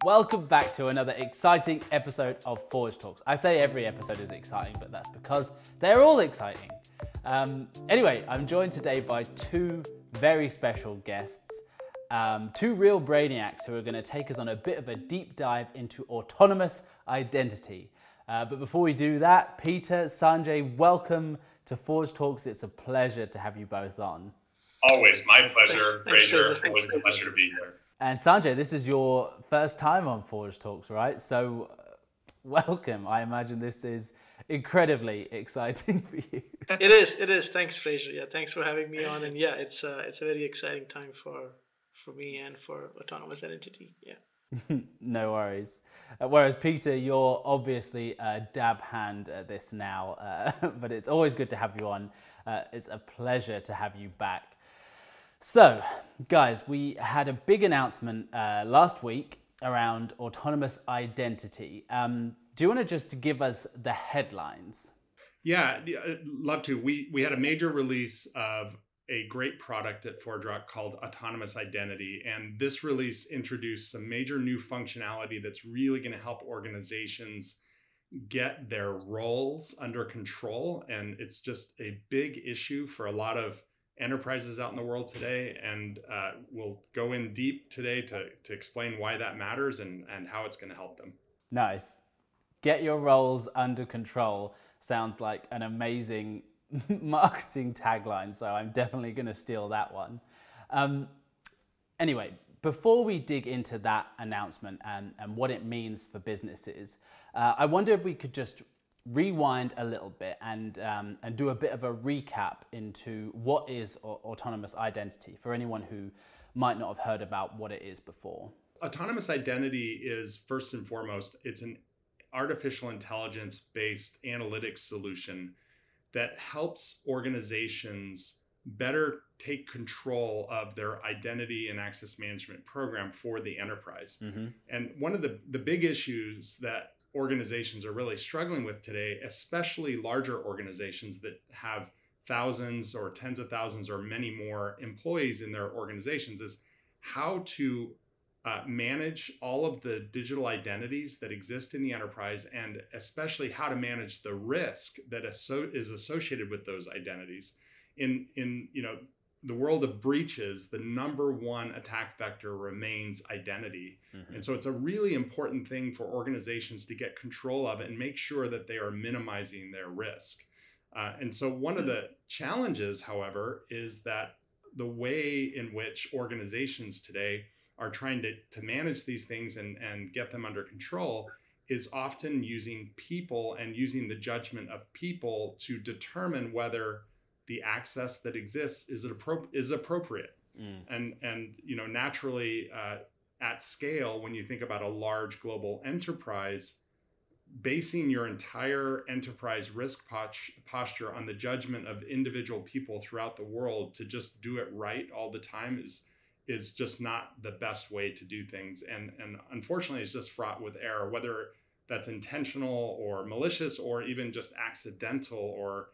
Welcome back to another exciting episode of ForgeTalks. I say every episode is exciting, but that's because they're all exciting. Anyway, I'm joined today by two very special guests, two real brainiacs who are going to take us on a bit of a deep dive into autonomous identity. But before we do that, Peter, Sanjay, welcome to ForgeTalks. It's a pleasure to have you both on. Always my pleasure, Fraser. Always a pleasure to be here. And Sanjay, this is your first time on ForgeTalks, right? So welcome. I imagine this is incredibly exciting for you. It is. Thanks, Fraser. Yeah, thanks for having me on. And yeah, it's a very exciting time for me and for autonomous identity. Yeah. No worries. Whereas Peter, you're obviously a dab hand at this now, but it's always good to have you on. It's a pleasure to have you back. So, guys, we had a big announcement last week around autonomous identity. Do you want to just give us the headlines? Yeah, I'd love to. We had a major release of a great product at ForgeRock called Autonomous Identity. And this release introduced some major new functionality that's really going to help organizations get their roles under control. And it's just a big issue for a lot of enterprises out in the world today, and we'll go in deep today to explain why that matters and how it's going to help them. Nice. Get your roles under control sounds like an amazing marketing tagline, so I'm definitely going to steal that one. Anyway, before we dig into that announcement and what it means for businesses, I wonder if we could just rewind a little bit and do a bit of a recap into what is autonomous identity for anyone who might not have heard about what it is before. Autonomous identity is, first and foremost, it's an artificial intelligence based analytics solution that helps organizations better take control of their identity and access management program for the enterprise. Mm-hmm. And one of the big issues that organizations are really struggling with today, especially larger organizations that have thousands or tens of thousands or many more employees in their organizations, is how to manage all of the digital identities that exist in the enterprise, and especially how to manage the risk that is associated with those identities. In the world of breaches, the number one attack vector remains identity. Mm-hmm. And so it's a really important thing for organizations to get control of it and make sure that they are minimizing their risk. And so one of the challenges, however, is that the way in which organizations today are trying to manage these things and get them under control is often using people and using the judgment of people to determine whether the access that exists is appropriate. And naturally at scale, when you think about a large global enterprise, basing your entire enterprise risk posture on the judgment of individual people throughout the world to just do it right all the time is just not the best way to do things. And unfortunately, it's just fraught with error, whether that's intentional or malicious or even just accidental or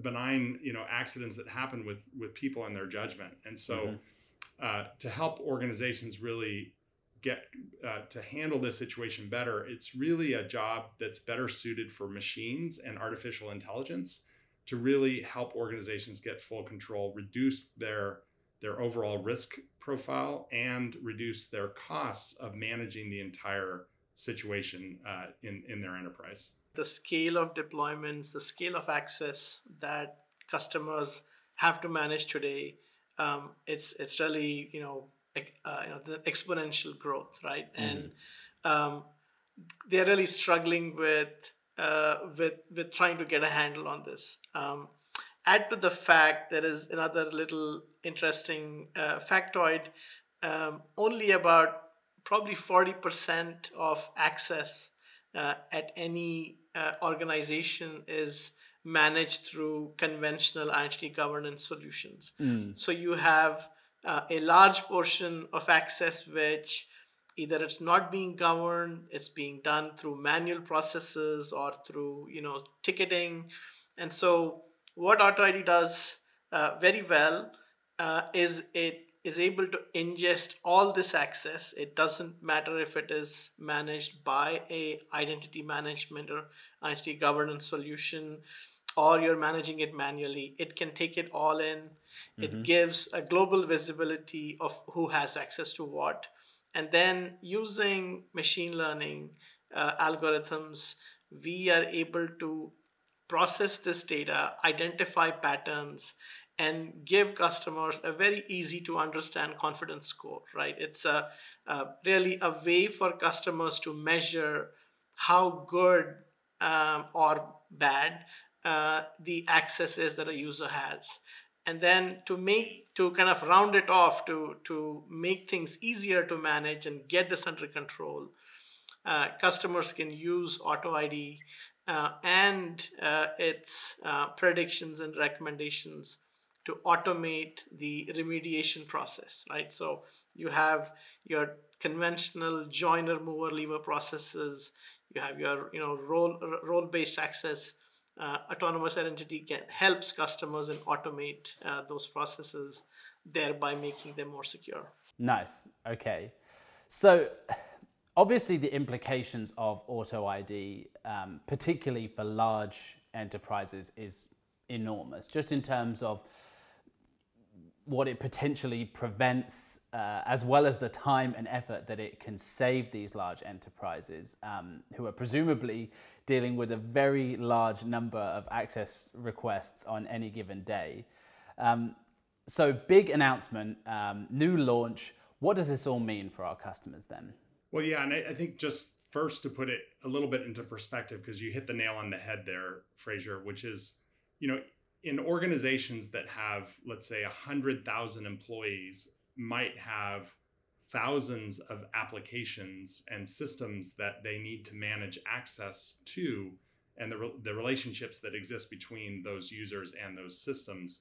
benign, accidents that happen with people and their judgment. And so to help organizations really get to handle this situation better, it's really a job that's better suited for machines and artificial intelligence to really help organizations get full control, reduce their overall risk profile, and reduce their costs of managing the entire situation in their enterprise. The scale of deployments, the scale of access that customers have to manage today, it's really the exponential growth, right? Mm. And they're really struggling with trying to get a handle on this. Add to the fact, there is another little interesting factoid. Only about probably 40% of access at any organization is managed through conventional identity governance solutions. Mm. So you have a large portion of access which either it's not being governed, it's being done through manual processes or through ticketing. And so what Auto ID does very well is it is able to ingest all this access. It doesn't matter if it is managed by a identity management or identity governance solution, or you're managing it manually. It can take it all in. It gives a global visibility of who has access to what. And then using machine learning algorithms, we are able to process this data, identify patterns, and give customers a very easy to understand confidence score, right? It's really a way for customers to measure how good or bad the access is that a user has. And then to kind of round it off, to make things easier to manage and get this under control, customers can use Auto ID and its predictions and recommendations to automate the remediation process, right? So you have your conventional joiner, mover, lever processes. You have your role-based access. Autonomous identity helps customers and automate those processes, thereby making them more secure. Nice. Okay. So obviously the implications of Auto ID, particularly for large enterprises, is enormous, just in terms of what it potentially prevents, as well as the time and effort that it can save these large enterprises, who are presumably dealing with a very large number of access requests on any given day. So big announcement, new launch. What does this all mean for our customers then? Well, yeah, and I think just first to put it a little bit into perspective, because you hit the nail on the head there, Fraser, which is, in organizations that have, let's say, 100,000 employees, might have thousands of applications and systems that they need to manage access to, and the relationships that exist between those users and those systems.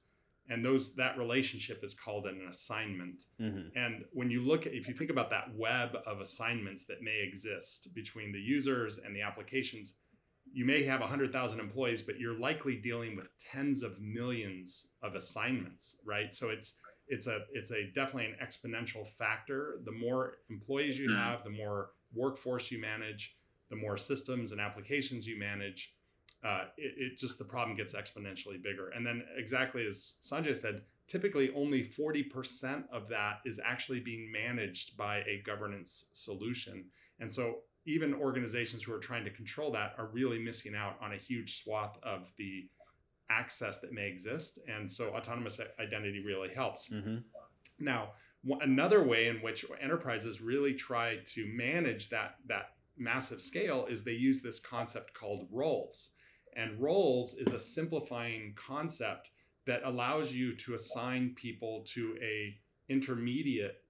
And that relationship is called an assignment. And when if you think about that web of assignments that may exist between the users and the applications, you may have 100,000 employees, but you're likely dealing with tens of millions of assignments, right? So it's definitely an exponential factor. The more employees you have, the more workforce you manage, the more systems and applications you manage. The problem gets exponentially bigger. And then, exactly as Sanjay said, typically only 40% of that is actually being managed by a governance solution. And so even organizations who are trying to control that are really missing out on a huge swath of the access that may exist. And so autonomous identity really helps. Now, another way in which enterprises really try to manage that massive scale is they use this concept called roles. And roles is a simplifying concept that allows you to assign people to a intermediate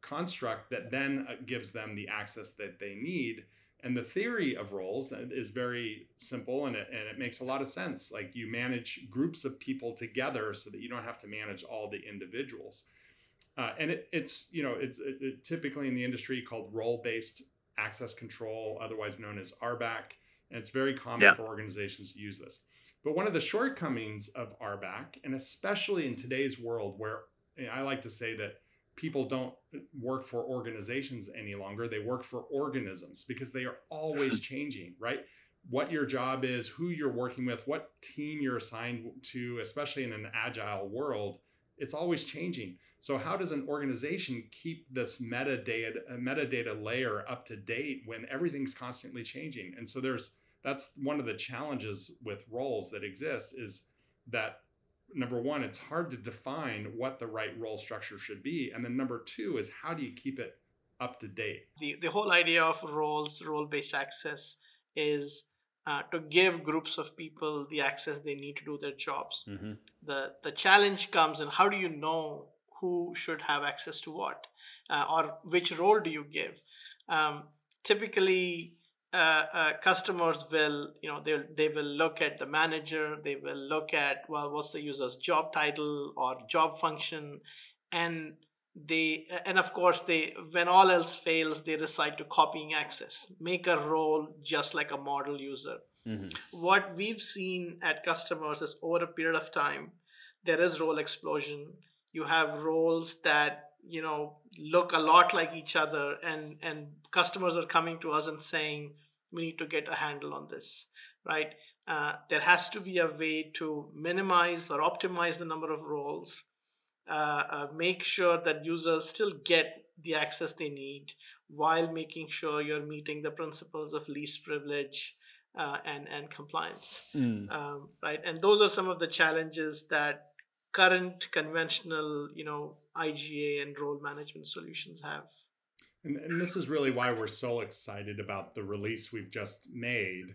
construct that then gives them the access that they need. And the theory of roles is very simple, and it makes a lot of sense. Like, you manage groups of people together so that you don't have to manage all the individuals. And it's typically in the industry called role-based access control, otherwise known as RBAC. And it's very common for organizations to use this. But one of the shortcomings of RBAC, and especially in today's world where I like to say that people don't work for organizations any longer, they work for organisms, because they are always changing, right? What your job is, who you're working with, what team you're assigned to, especially in an agile world, it's always changing. So how does an organization keep this metadata layer up to date when everything's constantly changing? And so that's one of the challenges with roles that exist, is that number one, it's hard to define what the right role structure should be. And then number two is, how do you keep it up to date? The whole idea of role-based access is to give groups of people the access they need to do their jobs. The challenge comes in, how do you know who should have access to what, or which role do you give? Typically, customers will, they will look at the manager, they will look at, what's the user's job title or job function, and of course, when all else fails, they decide to copying access, make a role just like a model user. What we've seen at customers is, over a period of time, there is role explosion. You have roles that, look a lot like each other, and customers are coming to us and saying, we need to get a handle on this, right? There has to be a way to minimize or optimize the number of roles, make sure that users still get the access they need while making sure you're meeting the principles of least privilege and compliance, right? And those are some of the challenges that current conventional, IGA and role management solutions have. And this is really why we're so excited about the release we've just made,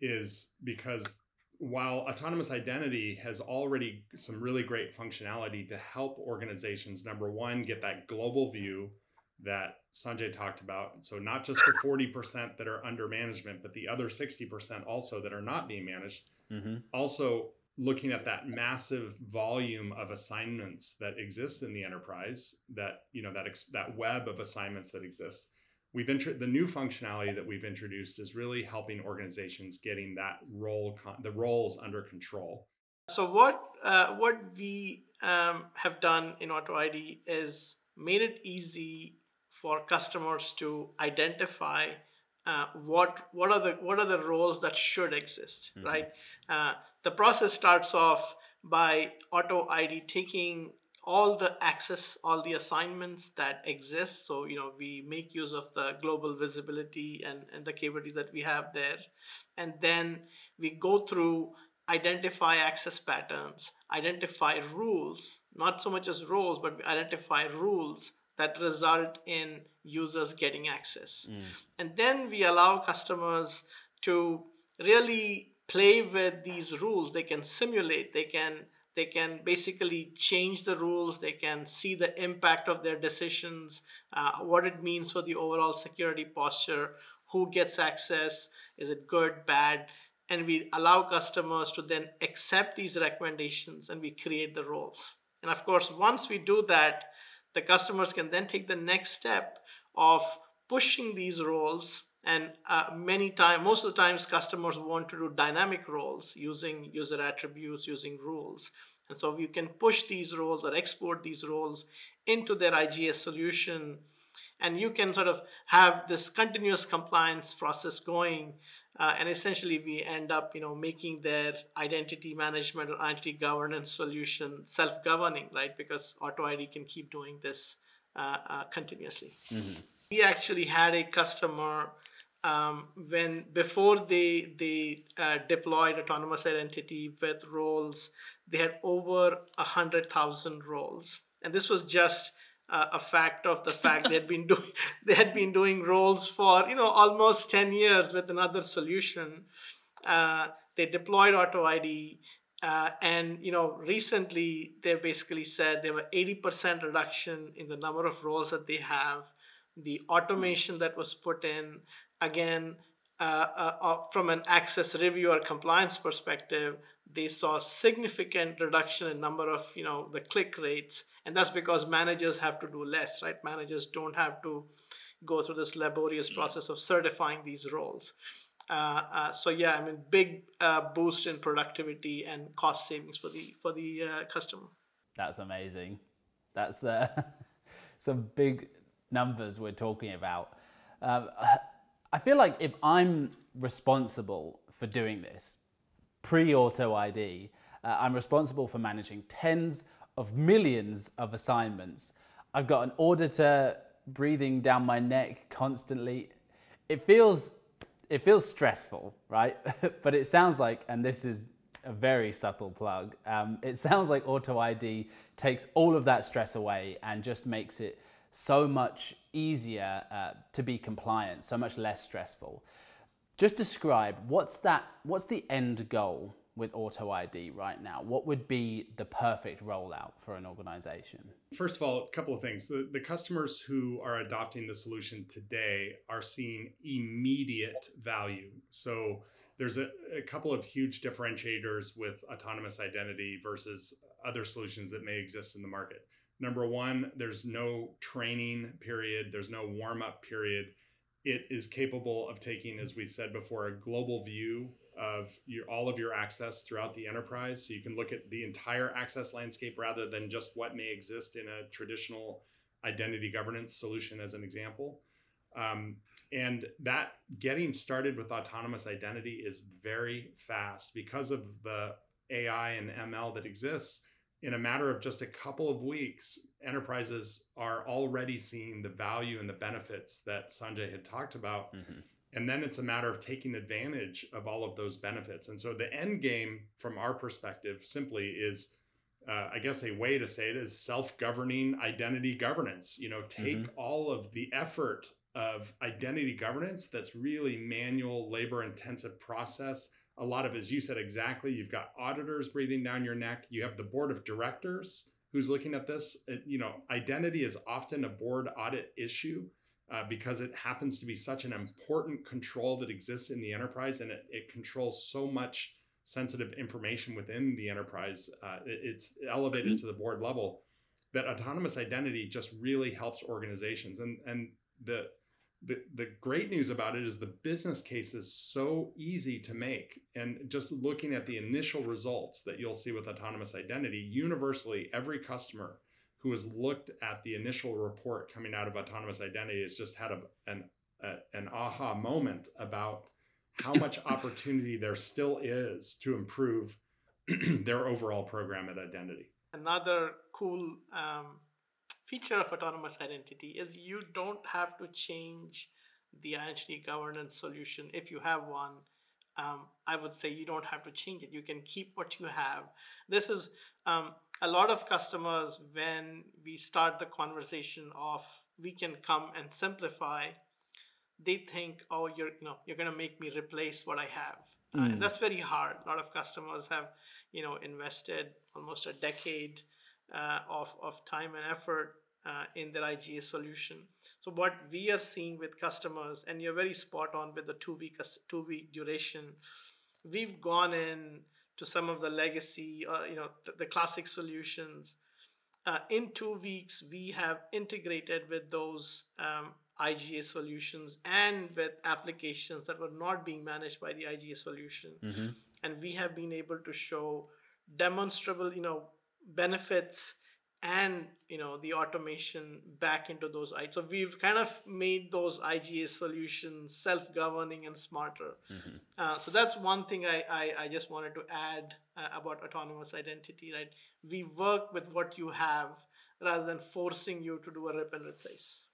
is because while autonomous identity has already some really great functionality to help organizations, number one, get that global view that Sanjay talked about. So not just the 40% that are under management, but the other 60% also that are not being managed. Also looking at that massive volume of assignments that exist in the enterprise, that, that web of assignments that exist. The new functionality that we've introduced is really helping organizations getting that the roles under control. So what we have done in AutoID is made it easy for customers to identify what are the roles that should exist, right? The process starts off by AutoID taking all the access, all the assignments that exist. So, we make use of the global visibility and the capabilities that we have there. And then we go through, identify access patterns, identify rules, not so much as roles, but we identify rules that result in users getting access. And then we allow customers to really play with these rules. They can simulate, they can basically change the rules, they can see the impact of their decisions, what it means for the overall security posture, who gets access, is it good, bad, and we allow customers to then accept these recommendations, and we create the roles. And of course, once we do that, the customers can then take the next step of pushing these roles. And most of the times, customers want to do dynamic roles using user attributes, using rules. And so you can push these roles or export these roles into their IGS solution. And you can sort of have this continuous compliance process going. And essentially, we end up, making their identity management or identity governance solution self-governing, right? Because AutoID can keep doing this continuously. We actually had a customer before they deployed autonomous identity with roles, they had over 100,000 roles, and this was just a fact of the fact they had been doing roles for almost 10 years with another solution. They deployed AutoID, and recently they basically said there were 80% reduction in the number of roles that they have. The automation that was put in, again, from an access review or compliance perspective, they saw significant reduction in number of the click rates, and that's because managers have to do less, right? Managers don't have to go through this laborious process of certifying these roles. So yeah, big boost in productivity and cost savings for the customer. That's amazing. That's some big numbers we're talking about. I feel like if I'm responsible for doing this, pre-auto ID, I'm responsible for managing tens of millions of assignments. I've got an auditor breathing down my neck constantly. It feels stressful, right? But it sounds like, and this is a very subtle plug, it sounds like Auto ID takes all of that stress away and just makes it so much easier to be compliant, so much less stressful. Just describe, what's the end goal with Auto ID right now? What would be the perfect rollout for an organization? First of all, a couple of things. The customers who are adopting the solution today are seeing immediate value. So there's a couple of huge differentiators with autonomous identity versus other solutions that may exist in the market. Number one, there's no training period. There's no warm-up period. It is capable of taking, as we said before, a global view of all of your access throughout the enterprise. So you can look at the entire access landscape rather than just what may exist in a traditional identity governance solution, as an example. And that getting started with autonomous identity is very fast because of the AI and ML that exists. In a matter of just a couple of weeks, enterprises are already seeing the value and the benefits that Sanjay had talked about. Mm-hmm. And then it's a matter of taking advantage of all of those benefits. And so the end game from our perspective simply is, I guess a way to say it is self-governing identity governance. Take all of the effort of identity governance that's really manual, labor-intensive process. A lot of, as you said exactly, you've got auditors breathing down your neck. You have the board of directors who's looking at this. Identity is often a board audit issue because it happens to be such an important control that exists in the enterprise, and it controls so much sensitive information within the enterprise. It's elevated to the board level that autonomous identity just really helps organizations. And the great news about it is the business case is so easy to make. And just looking at the initial results that you'll see with autonomous identity, universally, every customer who has looked at the initial report coming out of autonomous identity has just had an aha moment about how much opportunity there still is to improve their overall program at identity. Another cool feature of autonomous identity is you don't have to change the identity governance solution. If you have one, I would say you don't have to change it. You can keep what you have. This is a lot of customers, when we start the conversation of we can come and simplify, they think, oh, you're going to make me replace what I have. And that's very hard. A lot of customers have, invested almost a decade of time and effort in their IGA solution. So what we are seeing with customers, and you're very spot on with the 2-week duration, we've gone in to some of the legacy, the classic solutions. In 2 weeks, we have integrated with those IGA solutions and with applications that were not being managed by the IGA solution. Mm-hmm. And we have been able to show demonstrable, benefits and, the automation back into those IGA. So we've kind of made those IGA solutions self-governing and smarter. Mm-hmm. So that's one thing I just wanted to add about autonomous identity, right? We work with what you have rather than forcing you to do a rip and replace.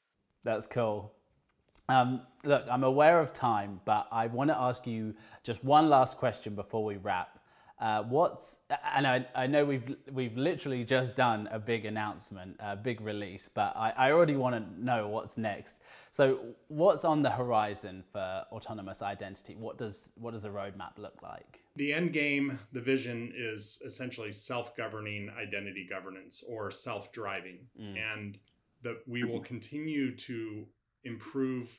That's cool. Look, I'm aware of time, but I want to ask you just one last question before we wrap. I know we've literally just done a big announcement, a big release, but I already want to know what's next. So what's on the horizon for autonomous identity? What does the roadmap look like? The end game, the vision is essentially self-governing identity governance or self-driving. And we will continue to improve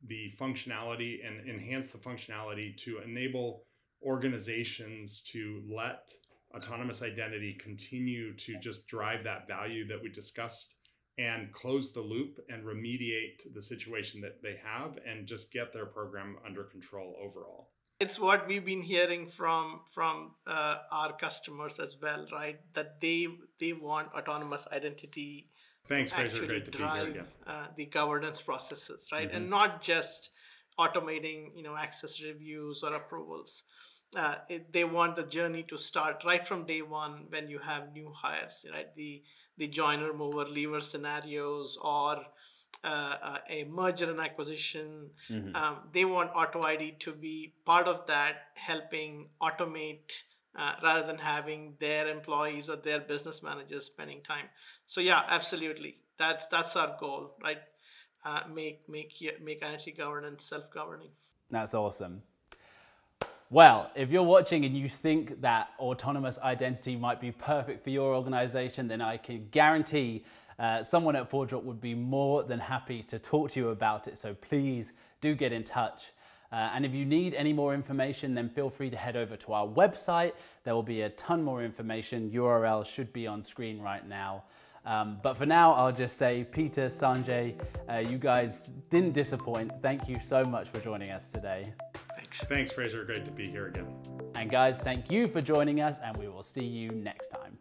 the functionality and enhance the functionality to enable organizations to let autonomous identity continue to just drive that value that we discussed and close the loop and remediate the situation that they have and just get their program under control overall. It's what we've been hearing from our customers as well, right? That they want autonomous identity. Thanks, Fraser. Great to be here again. The governance processes, right? Mm-hmm. And not just automating, access reviews or approvals. They want the journey to start right from day one when you have new hires, right? The joiner, mover, leaver scenarios or a merger and acquisition. Mm-hmm. They want Auto ID to be part of that, helping automate rather than having their employees or their business managers spending time. So yeah, absolutely. That's our goal, right? Make identity governance self-governing. That's awesome. Well, if you're watching and you think that autonomous identity might be perfect for your organization, then I can guarantee someone at ForgeTalks would be more than happy to talk to you about it. So please do get in touch. And if you need any more information, then feel free to head over to our website. There will be a ton more information. URL should be on screen right now. But for now, I'll just say, Peter, Sanjay, you guys didn't disappoint. Thank you so much for joining us today. Thank Thanks. Thanks, Fraser. Great to be here again. And guys, thank you for joining us, and we will see you next time.